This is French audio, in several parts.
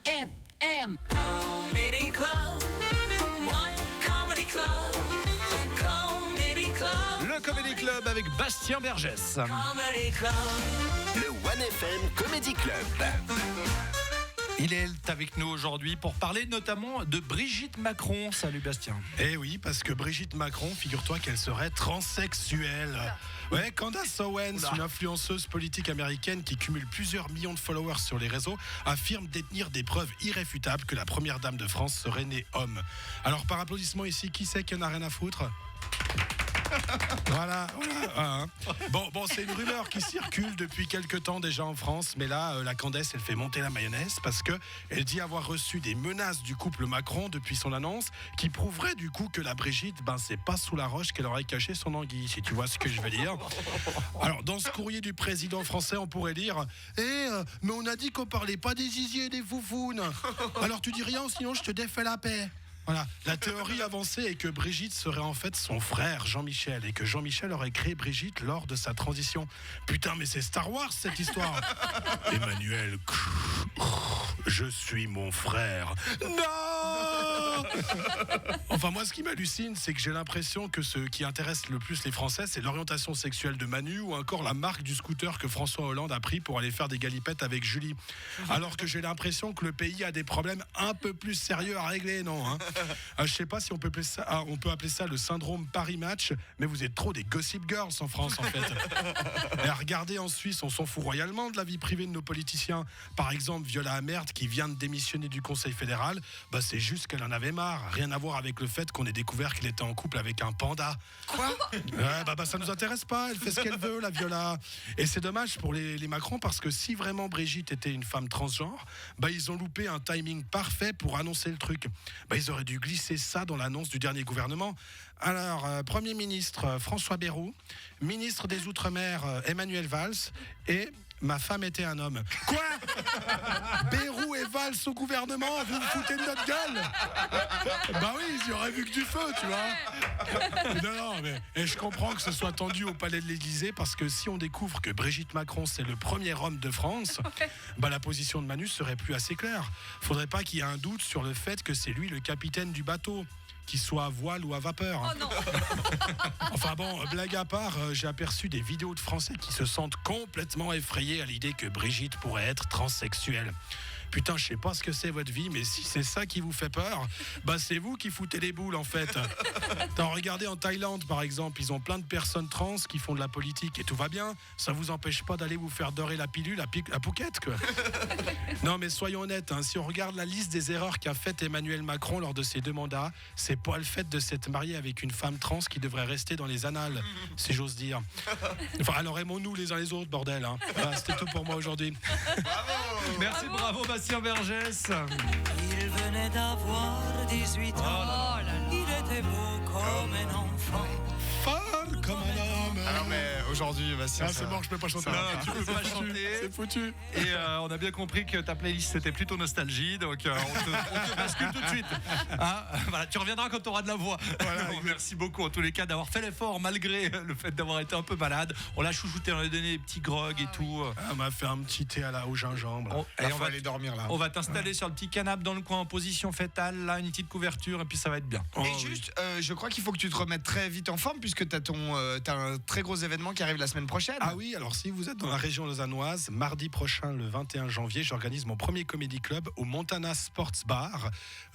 FM. Comedy Club. One Comedy Club. Comedy Club. Le Comedy Club avec Bastien Bergès. Comedy Club. Le One FM Comedy Club. Il est avec nous aujourd'hui pour parler notamment de Brigitte Macron. Salut Bastien. Eh oui, parce que Brigitte Macron, figure-toi qu'elle serait transsexuelle. Ouais, Candace Owens, une influenceuse politique américaine qui cumule plusieurs millions de followers sur les réseaux, affirme détenir des preuves irréfutables que la première dame de France serait née homme. Alors par applaudissement ici, qui c'est qui en a rien à foutre ? Voilà. Bon, c'est une rumeur qui circule depuis quelques temps déjà en France, mais là, la Candace, elle fait monter la mayonnaise parce que elle dit avoir reçu des menaces du couple Macron depuis son annonce, qui prouverait du coup que la Brigitte, c'est pas sous la roche qu'elle aurait caché son anguille, si tu vois ce que je veux dire. Alors, dans ce courrier du président français, on pourrait lire mais on a dit qu'on parlait pas des ziziers et des foufounes. Alors tu dis rien, sinon je te défais la paix. Voilà. La théorie avancée est que Brigitte serait en fait son frère Jean-Michel et que Jean-Michel aurait créé Brigitte lors de sa transition. Putain, mais c'est Star Wars cette histoire. Emmanuel, je suis mon frère. Non. Enfin, moi, ce qui m'hallucine, c'est que j'ai l'impression que ce qui intéresse le plus les Français, c'est l'orientation sexuelle de Manu ou encore la marque du scooter que François Hollande a pris pour aller faire des galipettes avec Julie. Alors que j'ai l'impression que le pays a des problèmes un peu plus sérieux à régler, non hein. Je sais pas si on peut appeler ça le syndrome Paris Match, mais vous êtes trop des gossip girls en France en fait. Et à regarder en Suisse, on s'en fout royalement de la vie privée de nos politiciens. Par exemple, Viola Amherd qui vient de démissionner du Conseil fédéral, c'est juste qu'elle en avait marre. Rien à voir avec le fait qu'on ait découvert qu'elle était en couple avec un panda. Quoi ? Ça nous intéresse pas, elle fait ce qu'elle veut la Viola. Et c'est dommage pour les Macron parce que si vraiment Brigitte était une femme transgenre, ils ont loupé un timing parfait pour annoncer le truc. Ils auraient dû glisser ça dans l'annonce du dernier gouvernement. Alors, Premier ministre François Bayrou, ministre des Outre-mer Emmanuel Valls et ma femme était un homme. Quoi ? Bayrou et Valls au gouvernement, vous vous foutez de notre gueule ? Oui, ils y auraient vu que du feu, tu vois. Non, mais et je comprends que ce soit tendu au palais de l'Élysée parce que si on découvre que Brigitte Macron c'est le premier homme de France, la position de Manu serait plus assez claire. Faudrait pas qu'il y ait un doute sur le fait que c'est lui le capitaine du bateau, qu'il soit à voile ou à vapeur. Oh non. Enfin bon, blague à part, j'ai aperçu des vidéos de Français qui se sentent complètement effrayés à l'idée que Brigitte pourrait être transsexuelle. Putain, je sais pas ce que c'est votre vie, mais si c'est ça qui vous fait peur, c'est vous qui foutez les boules en fait. Regardez en Thaïlande par exemple, ils ont plein de personnes trans qui font de la politique et tout va bien. Ça vous empêche pas d'aller vous faire dorer la pilule, la pouquette quoi. Non mais soyons honnêtes, si on regarde la liste des erreurs qu'a fait Emmanuel Macron lors de ses 2 mandats, c'est pas le fait de s'être marié avec une femme trans qui devrait rester dans les annales, si j'ose dire. Enfin, alors aimons-nous les uns les autres, bordel. Voilà, c'était tout pour moi aujourd'hui. Merci, bravo Bastien Bergès. Il venait d'avoir 18 ans. Il était beau comme un enfant. Folle comme un homme. Ah non mais aujourd'hui Bastien c'est mort, je peux pas chanter. Non, tu peux pas chanter. C'est foutu. Et on a bien compris que ta playlist c'était plutôt nostalgie, donc on te bascule tout de suite. Voilà, tu reviendras quand tu auras de la voix. Voilà, merci beaucoup en tous les cas d'avoir fait l'effort malgré le fait d'avoir été un peu malade. On l'a chouchouté, on lui a donné des petits grogs et tout. On m'a fait un petit thé au gingembre. on va aller dormir là. On va t'installer sur le petit canapé dans le coin en position fétale, là une petite couverture et puis ça va être bien. Et juste, je crois qu'il faut que tu te remettes très vite en forme puisque t'as un très gros événement qui arrive la semaine prochaine. Ah oui, alors si vous êtes dans la région lausannoise, mardi prochain, le 21 janvier, j'organise mon premier comédie club au Montana Sports Bar.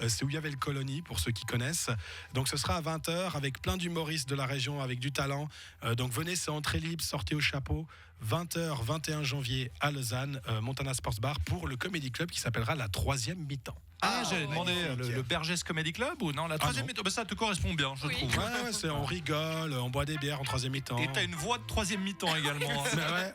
C'est où il y avait le Colony, pour ceux qui connaissent. Donc ce sera à 20h avec plein d'humoristes de la région, avec du talent. Donc venez, c'est entrée libre, sortez au chapeau. 20h, 21 janvier à Lausanne, Montana Sports Bar, pour le comédie club qui s'appellera la 3e mi-temps. J'avais demandé le Bergès Comedy Club ou non, la 3e mi-temps. Ça te correspond bien, je trouve. Ouais, on rigole, on boit des bières en 3e mi-temps. Et t'as une voix de 3e mi-temps également. Ouais,